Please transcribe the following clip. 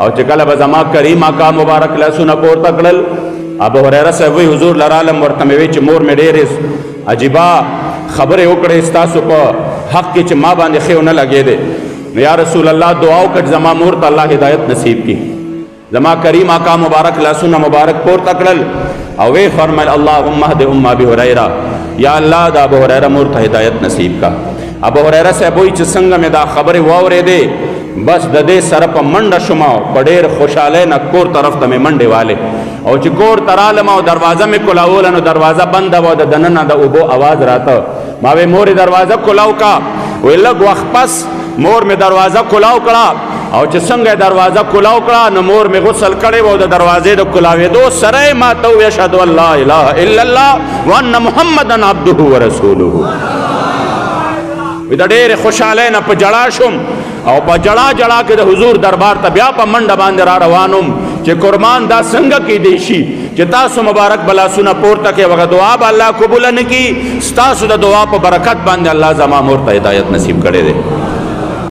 او چې کله به زما کریم آقا مبارک لاسونه پورته کړل ابو هريره صاحب وی حضور لرالم ورته مې وی چې مور مې ډېرې عجیبه خبرې وکړې ستاسو په حق کې چې ما باندې ښه ونه لګېدې نو یا رسول الله دعا وکړه زما مور ته الله هدایت نصیب کړي زما کریم آقا مبارک لاسونه مبارک پورته کړل او وی فرمایل اللهم اهد ام ابي هريره یا الله د ابو هريره مور ته هدایت نصیب کا ابو هريره صاحب وی چې څنګه مې دا خبرې واورېدې بس د دې سره په منډه شوم په ډېر خوشحالۍ نه کور طرف ته مې منډې والې او چې کور ته رالم او دروازه مې کولاوله نو دروازه بنده وه د دننه د اوبو اواز راته ما وی مورې دروازه کولاو کا وی لږ وخت پس مور مې دروازه کولاو کړه او چې څنګه دروازه کولاو کړه نو مور مې غسل کړی و د دروازې د کولاوېدو سره یې ما ته وویل اشهد ان لا اله الا الله وان محمدا عبده ورسوله وی د ډېرې خوشحالۍ نه په جړا شوم او په جړا جړا کې د حضور دربار ته بیا په منډه باندې را روانم چې قربان دا څنګه کیدی شي چې تاسو مبارک بلاسونه پورته کې وغه دعا به الله قبول نه کړي ستاسو د دعا په برکت باندې الله زما مور ته هدایت نصیب کړی دی